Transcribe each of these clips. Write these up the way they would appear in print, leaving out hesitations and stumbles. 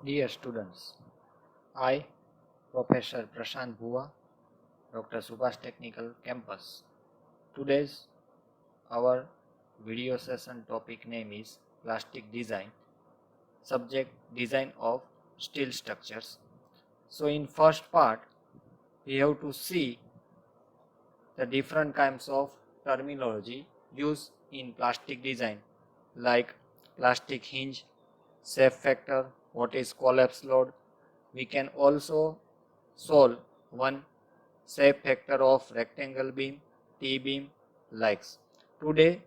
Dear students, I, Professor Prashant Bhuva, Dr. Subhash Technical Campus. Today's our video session topic name is Plastic Design, subject Design of Steel Structures. So in first part, we have to see the different kinds of terminology used in plastic design like plastic hinge, shape factor, what is collapse load. We can also solve one shape factor of rectangle beam, T-beam, likes. Today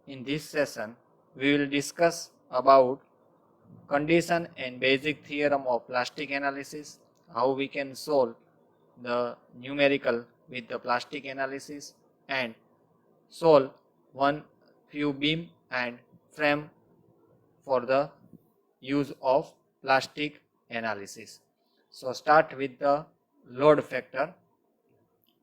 in this session we will discuss about condition and basic theorem of plastic analysis, how we can solve the numerical with the plastic analysis and solve one few beam and frame for the use of plastic analysis. So start with the load factor.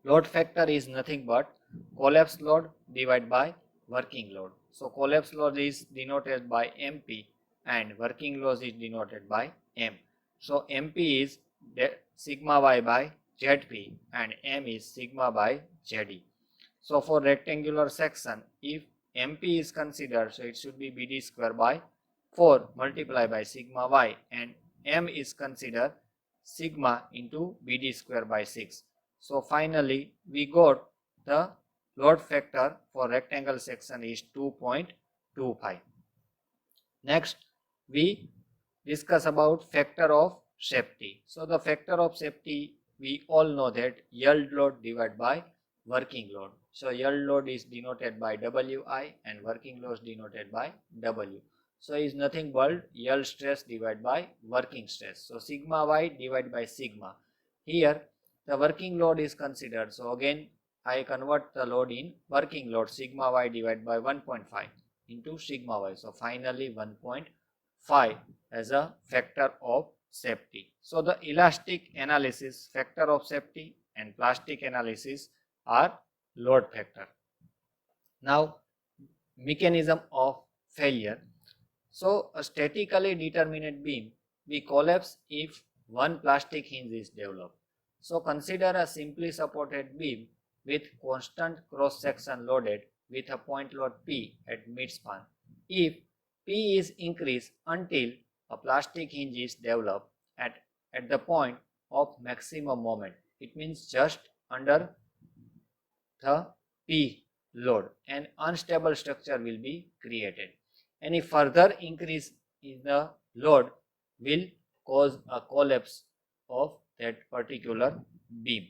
Load factor is nothing but collapse load divided by working load. So collapse load is denoted by MP and working load is denoted by M. So MP is sigma y by ZP and M is sigma by ZE. So for rectangular section, if MP is considered, so it should be BD square by 4 multiplied by sigma y, and M is considered sigma into BD square by 6. So finally we got the load factor for rectangle section is 2.25. Next we discuss about factor of safety. So the factor of safety, we all know that yield load divided by working load. So yield load is denoted by Wi and working load is denoted by W. So is nothing but yield stress divided by working stress. So sigma y divided by sigma. Here the working load is considered. So again I convert the load in working load, sigma y divided by 1.5 into sigma y. So finally 1.5 as a factor of safety. So the elastic analysis factor of safety and plastic analysis are load factor. Now mechanism of failure. So a statically determinate beam we collapse if one plastic hinge is developed. So consider a simply supported beam with constant cross section loaded with a point load P at midspan. If P is increased until a plastic hinge is developed at the point of maximum moment, it means just under the P load, an unstable structure will be created. Any further increase in the load will cause a collapse of that particular beam.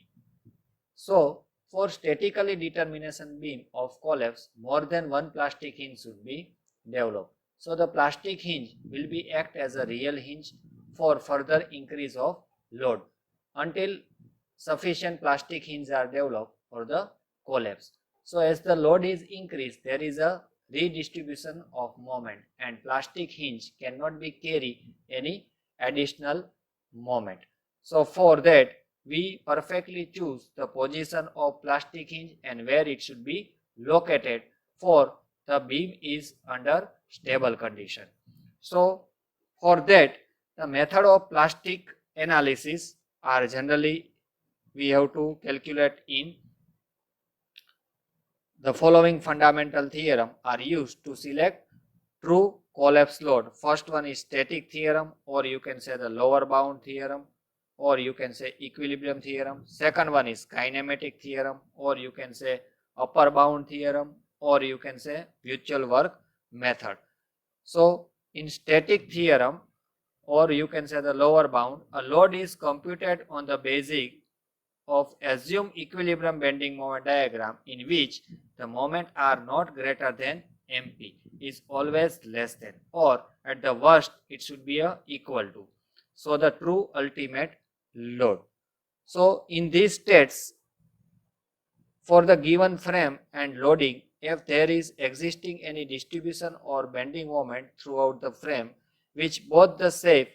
So for statically determination beam of collapse, more than one plastic hinge should be developed. So the plastic hinge will be act as a real hinge for further increase of load until sufficient plastic hinges are developed for the collapse. So as the load is increased, there is a redistribution of moment and plastic hinge cannot be carry any additional moment. So for that we perfectly choose the position of plastic hinge and where it should be located for the beam is under stable condition. So for that the method of plastic analysis are generally we have to calculate in the following fundamental theorem are used to select true collapse load. First one is static theorem, or you can say the lower bound theorem, or you can say equilibrium theorem. Second one is kinematic theorem, or you can say upper bound theorem, or you can say mutual work method. So in static theorem, or you can say the lower bound, a load is computed on the basis of assumed equilibrium bending moment diagram in which the moment are not greater than MP, is always less than, or at the worst it should be equal to. So the true ultimate load. So in these states, for the given frame and loading, if there is existing any distribution or bending moment throughout the frame which both the safe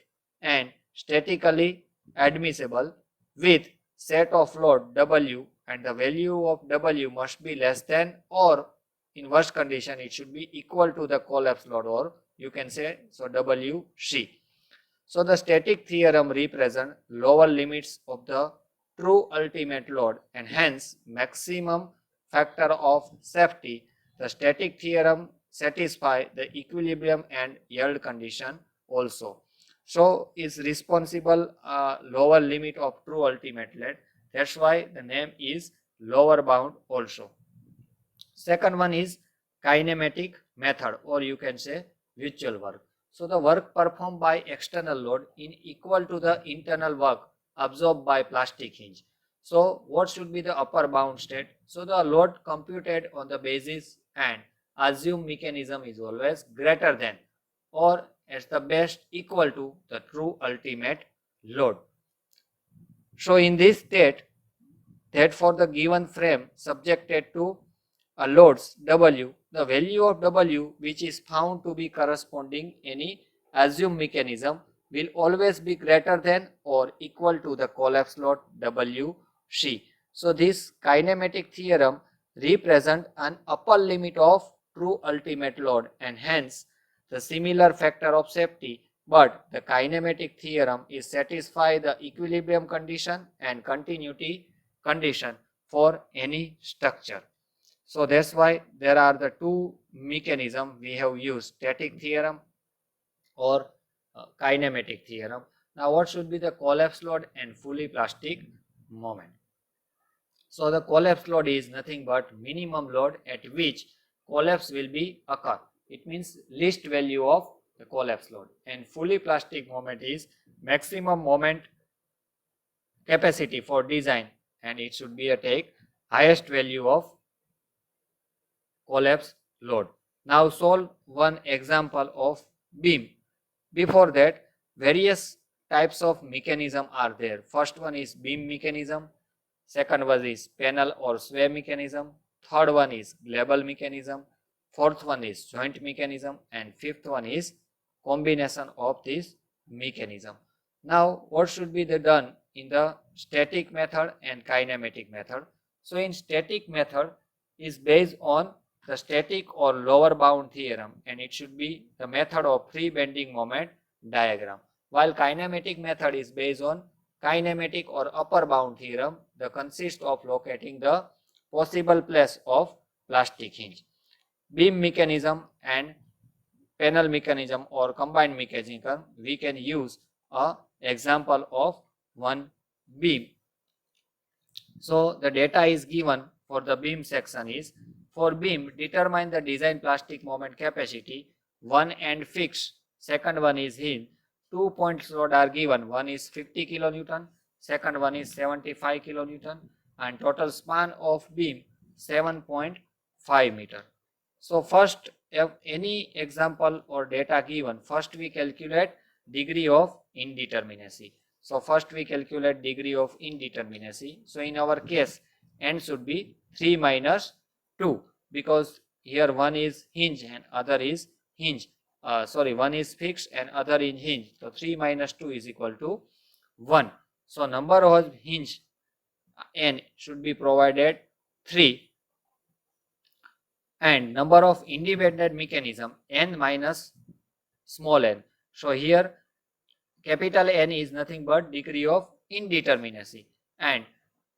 and statically admissible with set of load W, and the value of W must be less than, or in worst condition it should be equal to the collapse load, or you can say so WC. So the static theorem represents lower limits of the true ultimate load and hence maximum factor of safety. The static theorem satisfies the equilibrium and yield condition also. So is responsible lower limit of true ultimate load. That's why the name is lower bound also. Second one is kinematic method, or you can say virtual work. So the work performed by external load is equal to the internal work absorbed by plastic hinge. So what should be the upper bound state? So the load computed on the basis and assumed mechanism is always greater than or at the best equal to the true ultimate load. So in this state, that for the given frame subjected to a loads W, the value of W which is found to be corresponding any assumed mechanism will always be greater than or equal to the collapse load WC. So this kinematic theorem represents an upper limit of true ultimate load and hence the similar factor of safety, but the kinematic theorem is satisfy the equilibrium condition and continuity condition for any structure. So that's why there are the two mechanisms we have used, static theorem or kinematic theorem. Now what should be the collapse load and fully plastic moment? So the collapse load is nothing but minimum load at which collapse will be occur. It means least value of the collapse load, and fully plastic moment is maximum moment capacity for design, and it should be a take highest value of collapse load. Now solve one example of beam. Before that, various types of mechanism are there. First one is beam mechanism, second one is panel or sway mechanism, third one is Glable mechanism, fourth one is joint mechanism, and fifth one is combination of this mechanism. Now what should be done in the static method and kinematic method? So in static method is based on the static or lower bound theorem, and it should be the method of free bending moment diagram, while kinematic method is based on kinematic or upper bound theorem that consists of locating the possible place of plastic hinge. Beam mechanism and panel mechanism or combined mechanism, we can use a example of one beam. So the data is given for the beam section is, for beam determine the design plastic moment capacity, one end fixed, second one is hinge. 2 points load are given, one is 50 kilonewton, second one is 75 kilonewton, and total span of beam 7.5 meter. So first, if any example or data given, first we calculate degree of indeterminacy. So first we calculate degree of indeterminacy. So in our case, n should be 3 minus 2, because here one is hinge and other is hinge. One is fixed and other is hinge. So 3 minus 2 is equal to 1. So number of hinge n should be provided 3, and number of independent mechanism n minus small n. So here capital N is nothing but degree of indeterminacy, and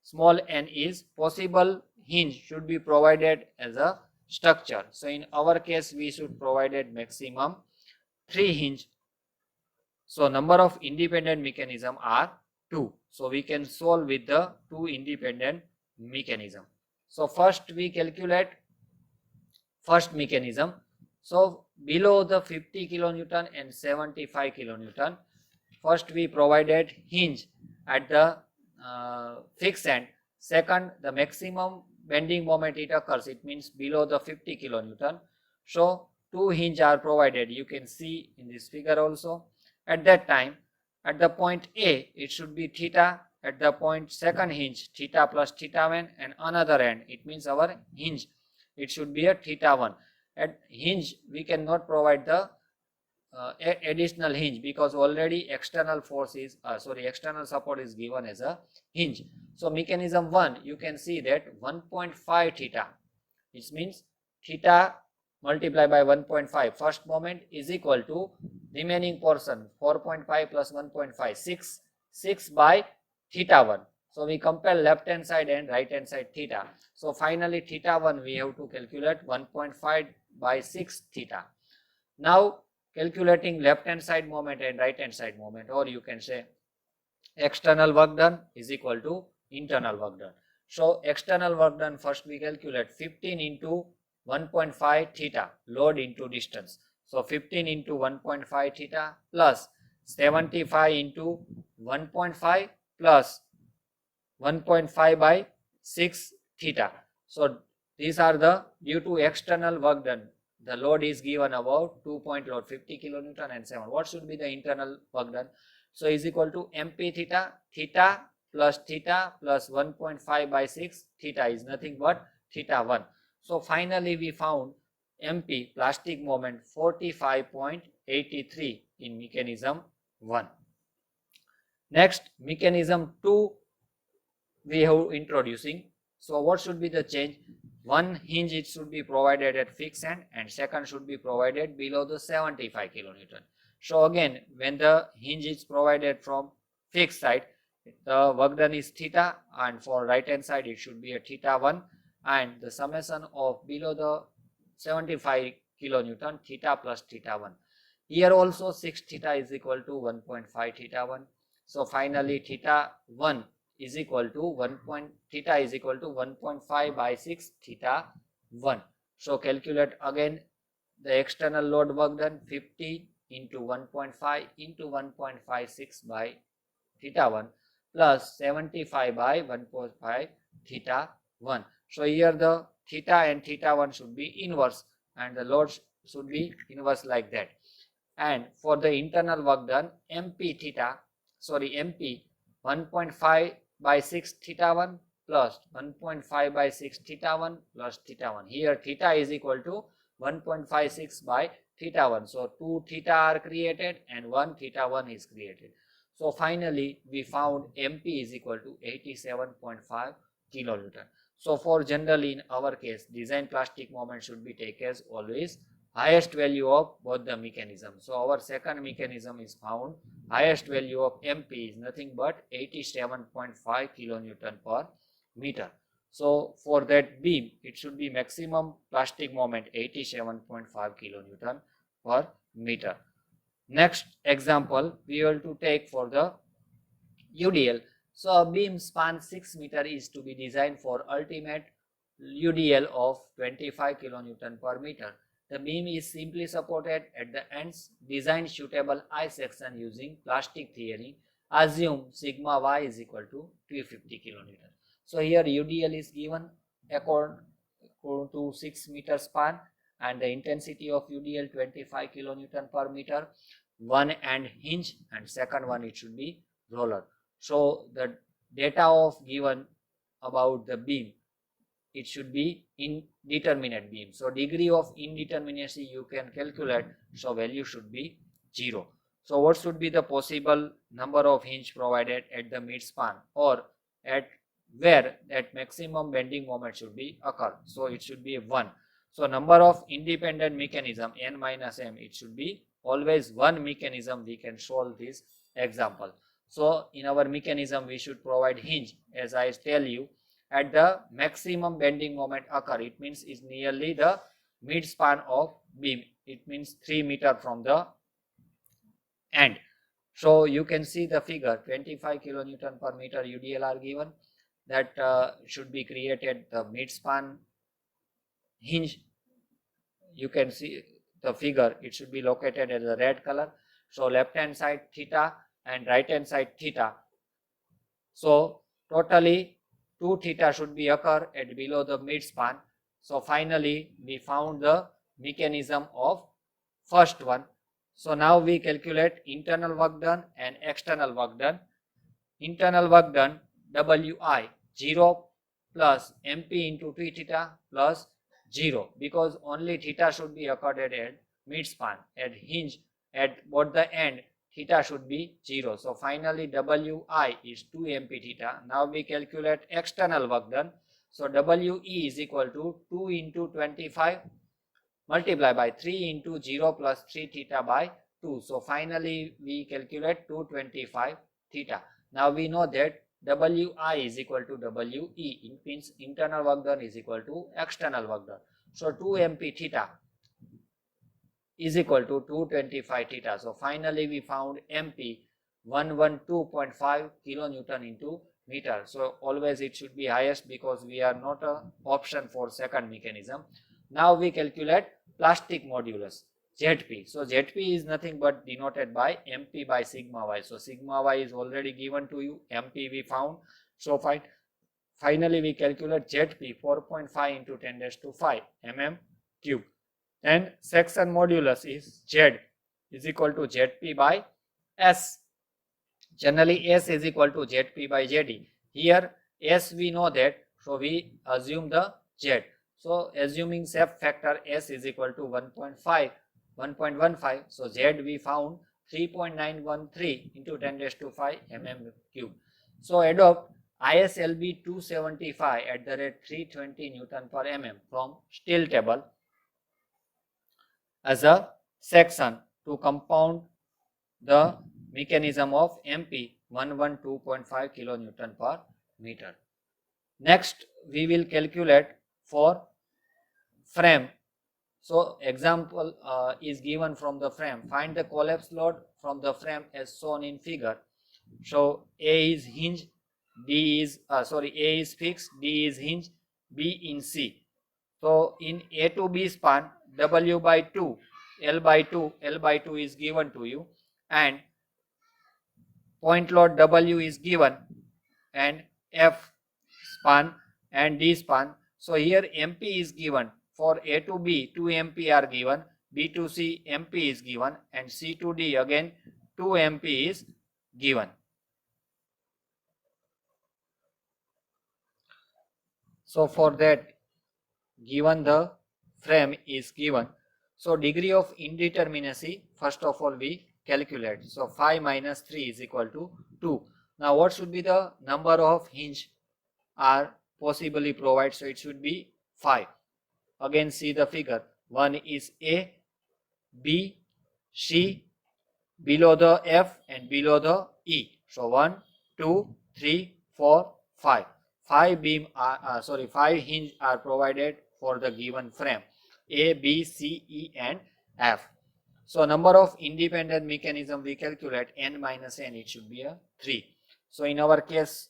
small n is possible hinge should be provided as a structure. So in our case we should provided maximum 3 hinge. So number of independent mechanism are 2. So we can solve with the 2 independent mechanism. So first we calculate first mechanism. So below the 50 kilonewton and 75 kilonewton, first we provided hinge at the fixed end. Second, the maximum bending moment it occurs, it means below the 50 kilonewton. So 2 hinge are provided, you can see in this figure also. At that time, at the point A, it should be theta. At the point second hinge, theta plus theta 1, and another end, it means our hinge, it should be a theta 1. At hinge, we cannot provide the additional hinge because already external force is external support is given as a hinge. So mechanism 1, you can see that 1.5 theta, which means theta multiply by 1.5. First moment is equal to remaining portion 4.5 plus 1.5, 6 by theta 1. So we compare left hand side and right hand side theta. So finally theta 1 we have to calculate 1.5 by 6 theta. Now calculating left hand side moment and right hand side moment, or you can say external work done is equal to internal work done. So external work done, first we calculate 15 into 1.5 theta, load into distance. So 15 into 1.5 theta plus 75 into 1.5 plus 1.5 by 6 theta. So these are the due to external work done. The load is given about 2 point load 50 kilonewton and 7. What should be the internal work done? So is equal to mp theta, theta plus 1.5 by 6, theta is nothing but theta 1. So finally we found mp plastic moment 45.83 in mechanism 1. Next, mechanism 2 we have introducing. So what should be the change? One hinge it should be provided at fixed end and second should be provided below the 75 kilonewton. So again, when the hinge is provided from fixed side, the work done is theta, and for right hand side it should be a theta 1, and the summation of below the 75 kilonewton theta plus theta 1. Here also 6 theta is equal to 1.5 theta 1. So finally theta 1 is equal to theta is equal to 1.5 by 6 theta 1. So calculate again the external load work done, 50 into 1.5 into 1.56 by theta 1 plus 75 by 1.5 theta 1. So here the theta and theta 1 should be inverse and the load should be inverse like that. And for the internal work done, mp 1.5 by 6 theta 1 plus 1.5 by 6 theta 1 plus theta 1. Here theta is equal to 1.56 by theta 1. So 2 theta are created and 1 theta 1 is created. So finally we found mp is equal to 87.5 kilonewton. So for generally in our case, design plastic moment should be taken as always highest value of both the mechanism. So our second mechanism is found highest value of mp is nothing but 87.5 kilonewton per meter. So for that beam it should be maximum plastic moment 87.5 kilonewton per meter. Next example we will to take for the UDL. So a beam span 6 meter is to be designed for ultimate UDL of 25 kilonewton per meter. The beam is simply supported at the ends, designed suitable I section using plastic theory. Assume sigma y is equal to 250 kilonewton. So here UDL is given according to 6 meter span and the intensity of UDL 25 kilonewton per meter. One end hinge and second one it should be roller. So the data of given about the beam, it should be indeterminate beam. So degree of indeterminacy you can calculate. So value should be 0. So what should be the possible number of hinge provided at the mid span or at where that maximum bending moment should be occur? So it should be 1. So number of independent mechanism n minus m, it should be always one mechanism we can solve this example. So in our mechanism we should provide hinge, as I tell you, at the maximum bending moment occur. It means is nearly the mid span of beam. It means 3 meter from the end. So you can see the figure 25 kilonewton per meter UDL are given. That should be created the mid span hinge. You can see the figure, it should be located at the red color. So left hand side theta and right hand side theta. So totally 2 theta should be occur at below the mid span. So finally we found the mechanism of first one. So now we calculate internal work done and external work done. Internal work done Wi 0 plus mp into 2 theta plus 0, because only theta should be occurred at mid span. At hinge at both the end theta should be 0. So finally Wi is 2 mp theta. Now we calculate external work done. So We is equal to 2 into 25 multiply by 3 into 0 plus 3 theta by 2. So finally we calculate 225 theta. Now we know that Wi is equal to We. It means internal work done is equal to external work done. So 2 mp theta is equal to 225 theta. So finally we found mp 112.5 kilonewton into meter. So always it should be highest because we are not a option for second mechanism. Now we calculate plastic modulus Zp. So Zp is nothing but denoted by mp by sigma y. So sigma y is already given to you, mp we found. So finally we calculate Zp 4.5 into 10 raised to 5 mm cube. And section modulus is Z is equal to Zp by S. Generally S is equal to Zp by Zd. Here S we know that, so we assume the Z. So assuming step factor S is equal to 1.15, so Z we found 3.913 into 10 raised to 5 mm cube. So adopt ISLB 275 at the rate 320 Newton per mm from steel table as a section to compound the mechanism of MP 112.5 kilonewton per meter. Next we will calculate for frame. So example is given from the frame. Find the collapse load from the frame as shown in figure. So A is hinge, A is fixed, D is hinge, B in C. So in A to B span, W by 2, L by 2 is given to you, and point load W is given, and F span and D span. So here MP is given. For A to B, 2 MP are given, B to C MP is given, and C to D again 2 MP is given. So for that, given the frame is given, so degree of indeterminacy first of all we calculate. So 5 minus 3 is equal to 2. Now what should be the number of hinge are possibly provided? So it should be 5. Again see the figure. One is A, B, C, below the F and below the E. So 1, 2, 3, 4, 5. 5 hinge are provided for the given frame A, B, C, E and F. So number of independent mechanism we calculate n minus n, it should be a 3. So in our case,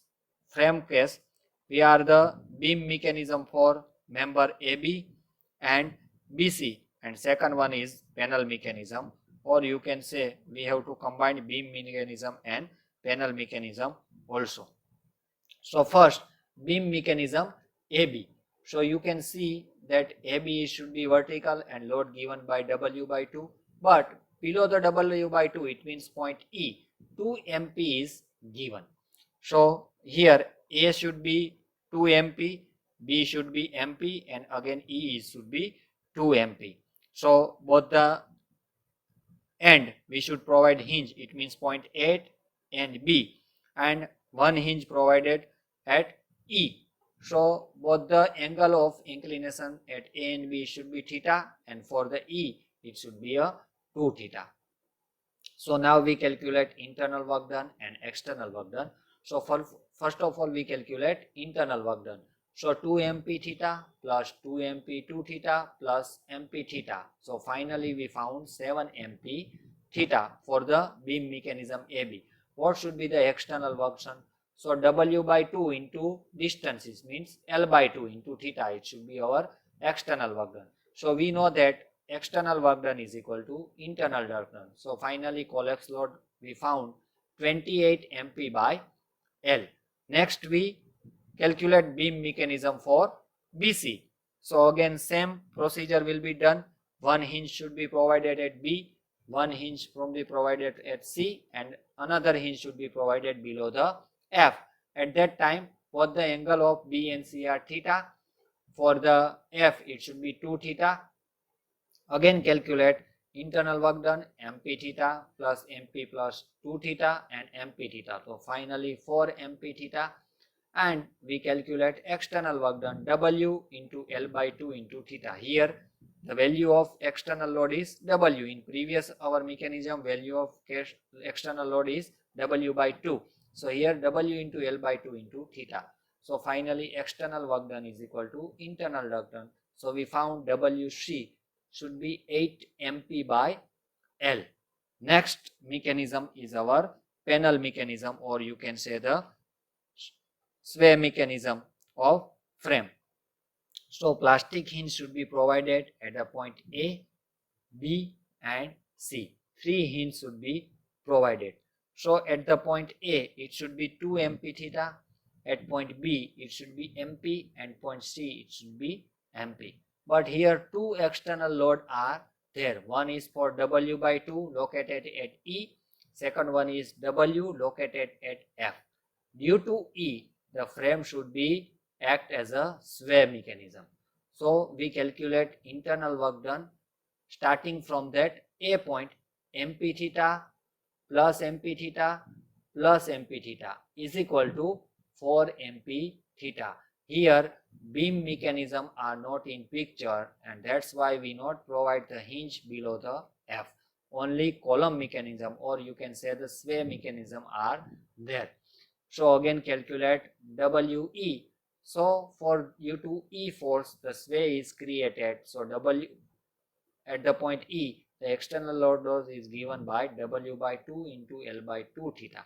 frame case, we are the beam mechanism for member AB and BC, and second one is panel mechanism, or you can say we have to combine beam mechanism and panel mechanism also. So first beam mechanism AB. So you can see that AB should be vertical and load given by W by 2, but below the W by 2 it means point E, 2 MP is given. So here A should be 2 MP, B should be MP, and again E should be 2 MP. So both the end we should provide hinge, it means point A and B, and one hinge provided at E. So both the angle of inclination at A and B should be theta, and for the E it should be a 2 theta. So now we calculate internal work done and external work done. So first of all we calculate internal work done. So 2 MP theta plus 2 MP 2 theta plus MP theta. So finally we found 7 MP theta for the beam mechanism AB. What should be the external work done? So W by 2 into distances means L by 2 into theta. It should be our external work done. So we know that external work done is equal to internal work done. So finally collapse load we found 28 MP by L. Next we calculate beam mechanism for BC. So again same procedure will be done. One hinge should be provided at B, one hinge from be provided at C, and another hinge should be provided below the F. At that time both the angle of B and C are theta. For the F it should be 2 theta. Again calculate internal work done MP theta plus MP plus 2 theta and MP theta. So finally 4 MP theta, and we calculate external work done W into L by 2 into theta. Here the value of external load is W. In previous our mechanism, value of external load is W by 2. So here W into L by 2 into theta. So finally external work done is equal to internal work done. So we found WC should be 8 MP by L. Next mechanism is our panel mechanism, or you can say the sway mechanism of frame. So plastic hinge should be provided at a point A, B and C. 3 hinges should be provided. So at the point A it should be 2 MP theta, at point B it should be MP, and point C it should be MP. But here two external load are there. One is for W by 2 located at E. Second one is W located at F. Due to E, the frame should be act as a sway mechanism. So we calculate internal work done starting from that A point. MP theta plus MP theta plus MP theta is equal to 4 MP theta. Here beam mechanism are not in picture, and that's why we not provide the hinge below the F. Only column mechanism, or you can say the sway mechanism, are there. So again calculate WE. So for due to E force, the sway is created. So W at the point E, the external load is given by W by 2 into L by 2 theta.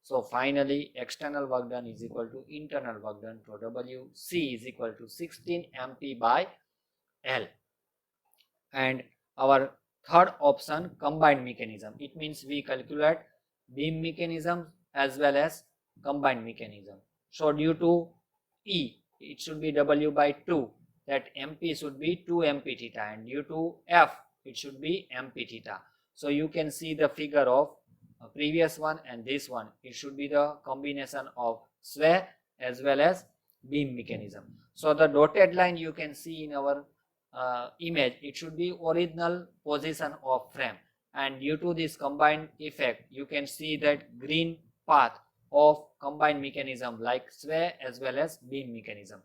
So finally external work done is equal to internal work done. So WC is equal to 16 MP by L. And our third option, combined mechanism. It means we calculate beam mechanism as well as combined mechanism. So due to E, it should be W by 2, that MP should be 2 MP theta, and due to F it should be MP theta. So you can see the figure of previous one and this one. It should be the combination of sway as well as beam mechanism. So the dotted line you can see in our image, it should be original position of frame, and due to this combined effect you can see that green path of combined mechanism like sway as well as beam mechanism.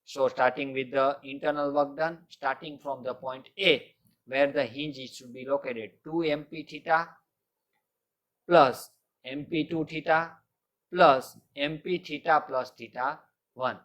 So starting with the internal work done, starting from the point A where the hinge should be located, 2 MP theta plus MP2 theta plus MP theta plus theta 1.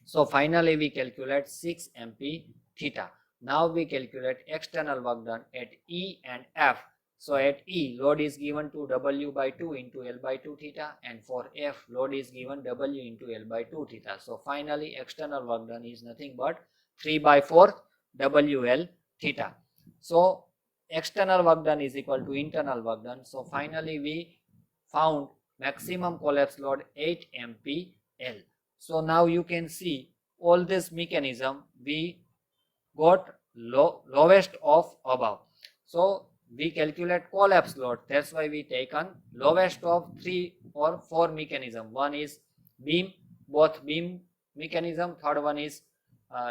So finally we calculate 6 MP theta. Now we calculate external work done at E and F. So at E, load is given to W by 2 into L by 2 theta, and for F, load is given W into L by 2 theta. So finally external work done is nothing but 3 by 4 WL theta. So external work done is equal to internal work done. So finally we found maximum collapse load 8 MPL. So now you can see all this mechanism we got lowest of above. So we calculate collapse load, that's why we taken lowest of 3 or 4 mechanism. One is beam, both beam mechanism, third one is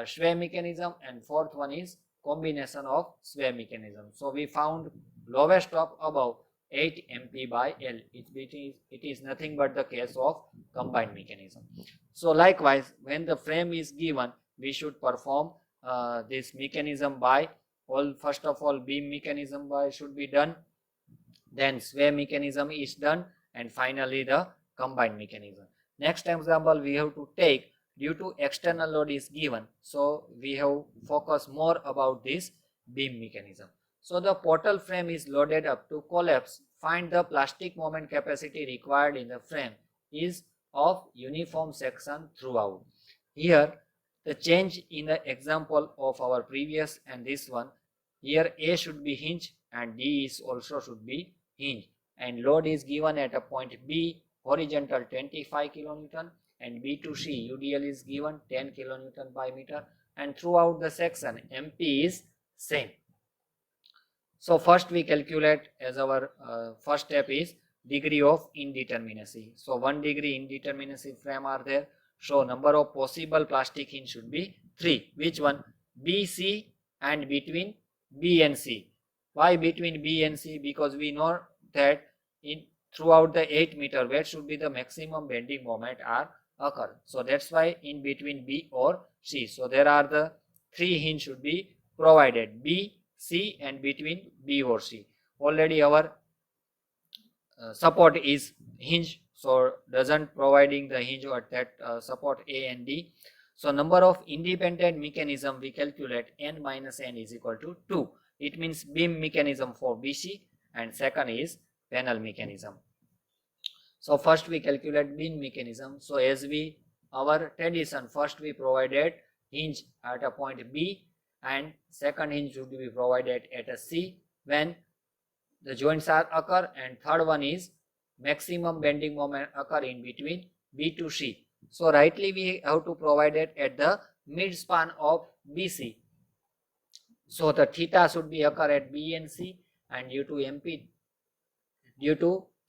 sway mechanism, and fourth one is combination of sway mechanism. So we found lowest of above 8 MP by L. It is nothing but the case of combined mechanism. So likewise, when the frame is given, we should perform this mechanism by first of all beam mechanism by should be done, then sway mechanism is done, and finally the combined mechanism. Next example we have to take, due to external load is given, so we have focus more about this beam mechanism. So the portal frame is loaded up to collapse. Find the plastic moment capacity required in the frame is of uniform section throughout. Here the change in the example of our previous and this one, here A should be hinge and D is also should be hinge, and load is given at a point B, horizontal 25 kilonewton, and B to C UDL is given 10 kilonewton by meter, and throughout the section MP is same. So first we calculate, as our first step is degree of indeterminacy. So 1 degree indeterminacy frame are there. So number of possible plastic hinge should be 3. Which one? B, C, and between B and C. Why between B and C? Because we know that in throughout the 8 meter, where should be the maximum bending moment are occur. So that's why in between B or C. So there are the 3 hinge should be provided, B, C and between B or C. Already our support is hinge, so doesn't providing the hinge or that support A and D. So number of independent mechanism we calculate n minus n is equal to 2. It means beam mechanism for BC and second is panel mechanism. So first we calculate beam mechanism. So as we our tradition, first we provided hinge at a point B and second hinge should be provided at a C when the joints are occur, and third one is maximum bending moment occur in between B to C. So rightly we have to provide it at the mid span of BC. So the theta should be occur at B and C, and due to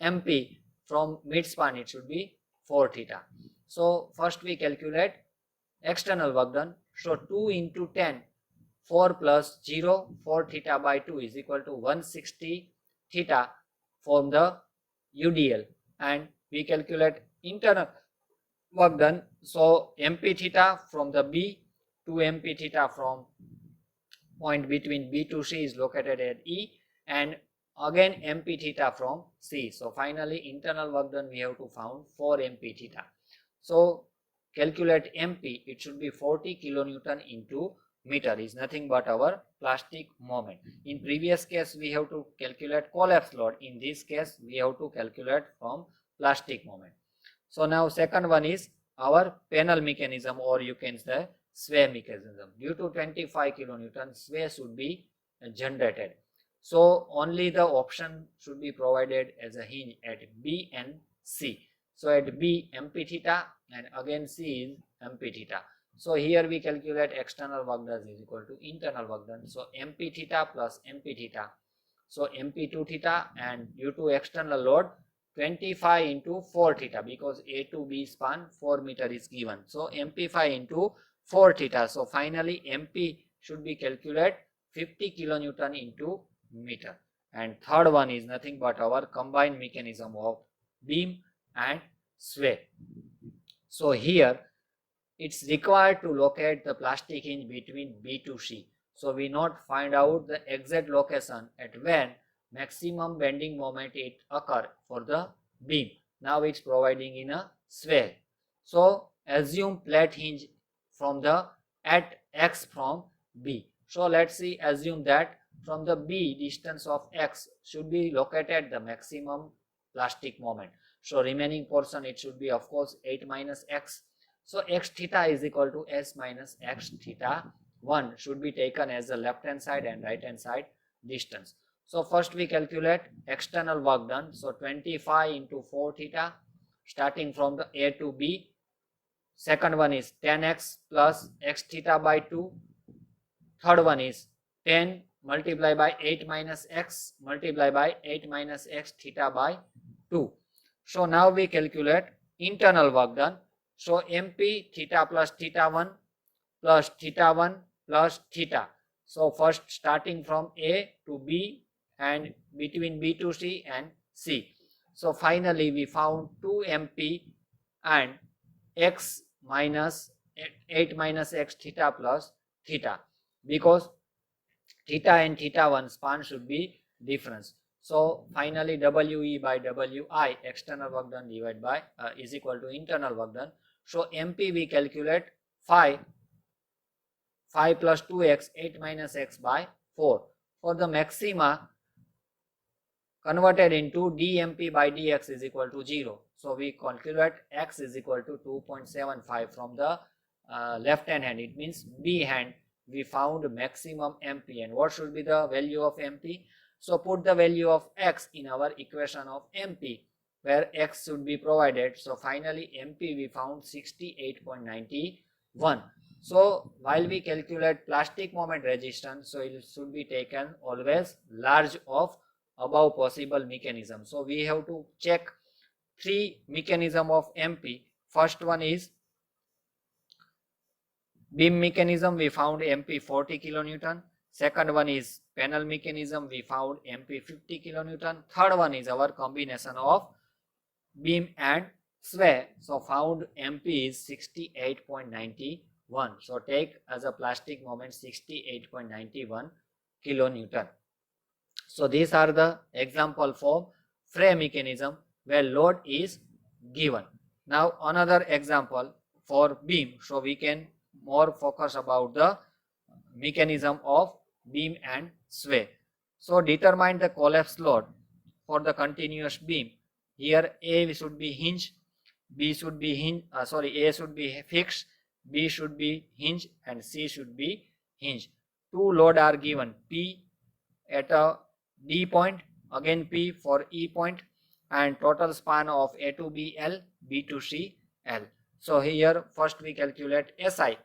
MP from mid span it should be 4 theta. So first we calculate external work done. So 2 into 10, 4 plus 0, 4 theta by 2 is equal to 160 theta from the UDL, and we calculate internal work done. So MP theta from the B to MP theta from point between B to C is located at E, and again MP theta from C. So finally internal work done we have to found 4 MP theta. So calculate MP, it should be 40 kilonewton into meter, is nothing but our plastic moment. In previous case we have to calculate collapse load, in this case we have to calculate from plastic moment. So now second one is our panel mechanism, or you can say sway mechanism. Due to 25 kilonewton sway should be generated. So only the option should be provided as a hinge at B and C. So at B MP theta and again C is MP theta. So here we calculate external work done is equal to internal work done. So MP theta plus MP theta. So MP2 theta, and due to external load 25 into 4 theta, because A to B span 4 meter is given. So MP5 into 4 theta. So finally MP should be calculated 50 kilonewton into meter. And third one is nothing but our combined mechanism of beam and sway. So here it's required to locate the plastic hinge between B to C. So we not find out the exact location at when maximum bending moment it occur for the beam. Now it's providing in a sway. So assume plate hinge from the at X from B. So let's see, assume that from the B distance of X should be located the maximum plastic moment. So remaining portion it should be of course 8 minus X. So x theta is equal to s minus x theta 1 should be taken as the left hand side and right hand side distance. So first we calculate external work done. So 25 into 4 theta starting from the A to B. Second one is 10x plus x theta by 2. Third one is 10 multiplied by 8 minus x multiplied by 8 minus x theta by 2. So now we calculate internal work done. So MP theta plus theta 1 plus theta 1 plus theta. So first starting from A to B and between B to C and C. So finally we found 2 MP and x minus 8 minus x theta plus theta, because theta and theta 1 span should be difference. So finally WE by WI, external work done divided by is equal to internal work done. So MP we calculate 5 plus 2x 8 minus x by 4. For the maxima converted into dMP by dx is equal to 0. So we calculate x is equal to 2.75 from the left hand. It means B hand we found maximum MP, and what should be the value of MP? So put the value of x in our equation of MP, where x should be provided. So finally MP we found 68.91. So while we calculate plastic moment resistance, so it should be taken always large of above possible mechanism. So we have to check 3 mechanism of MP. First one is beam mechanism, we found MP 40 kilonewton. Second one is panel mechanism, we found MP 50 kilonewton. Third one is our combination of beam and sway. So found MP is 68.91. 1. So take as a plastic moment 68.91 kilonewton. So these are the example for frame mechanism where load is given. Now another example for beam. So we can more focus about the mechanism of beam and sway. So determine the collapse load for the continuous beam. Here A should be hinge, B should be hinge, A should be fixed, B should be hinge and C should be hinge. Two load are given, P at a D point, again P for E point, and total span of A to B L, B to C L. So here first we calculate SI.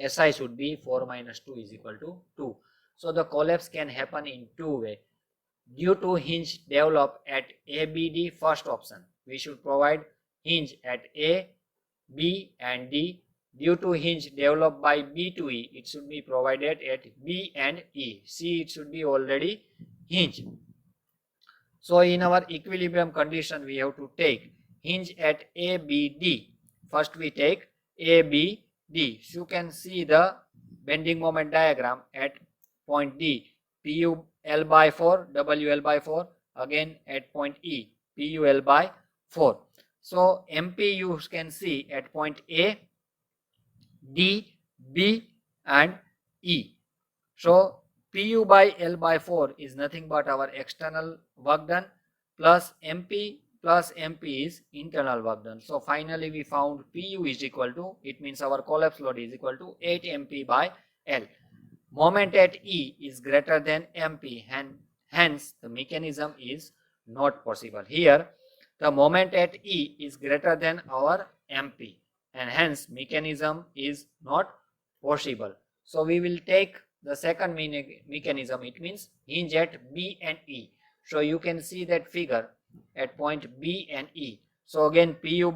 SI should be 4 minus 2 is equal to 2. So the collapse can happen in two ways. Due to hinge develop at ABD, first option, we should provide hinge at A, B and D. Due to hinge developed by B to E, it should be provided at B and E. C, it should be already hinge. So in our equilibrium condition, we have to take hinge at ABD. First we take ABD. So you can see the bending moment diagram at point D. PU L by 4, WL by 4. Again at point E, PU L by 4. So MP you can see at point A, D, B and E. So PU by L by 4 is nothing but our external work done plus MP is internal work done. So finally we found PU is equal to, it means our collapse load is equal to 8 MP by L. Moment at E is greater than MP and hence the mechanism is not possible. Here the moment at E is greater than our MP and hence mechanism is not possible. So we will take the second mechanism, it means hinge at B and E. So you can see that figure at point B and E. So again PU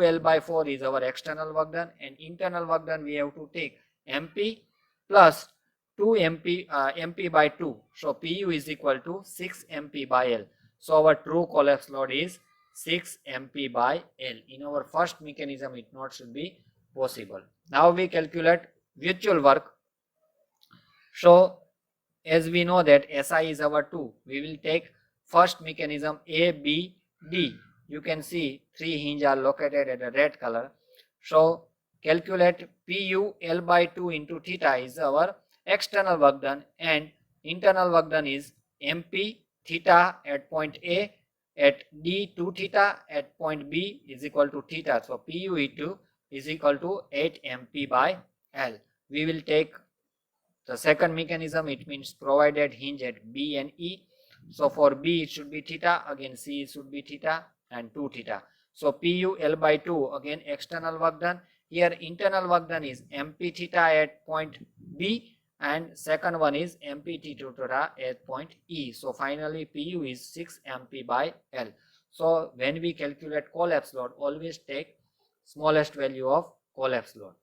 L by 4 is our external work done and internal work done we have to take MP plus 2 MP by 2. So PU is equal to 6 MP by L. So our true collapse load is 6 MP by L. In our first mechanism it not should be possible. Now we calculate virtual work. So as we know that SI is our 2, we will take first mechanism A, B, D. You can see 3 hinges are located at a red color. So calculate PU L by 2 into theta is our external work done and internal work done is MP theta at point A at D 2 theta at point B is equal to theta. So PU E2 is equal to 8 MP by L. We will take the second mechanism, it means provided hinge at B and E. So for B it should be theta, again C should be theta and 2 theta. So PU L by 2 again external work done. Here internal work done is MP theta at point B and second one is MP theta at point E. So finally PU is 6 MP by L. So when we calculate collapse load, always take smallest value of collapse load.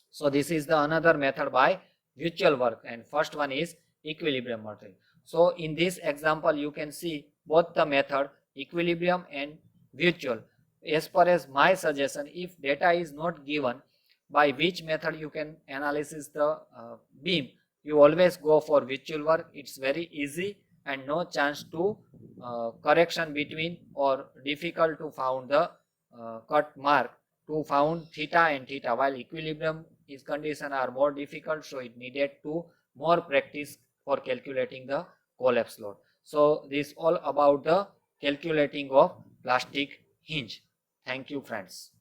So this is the another method by virtual work and first one is equilibrium method. So in this example you can see both the method equilibrium and virtual. As per as my suggestion, if data is not given by which method you can analysis the beam, you always go for virtual work. It's very easy and no chance to correction between or difficult to found the cut mark to found theta and theta, while equilibrium is condition are more difficult, so it needed to more practice for calculating the collapse load. So this all about the calculating of plastic hinge. Thank you friends.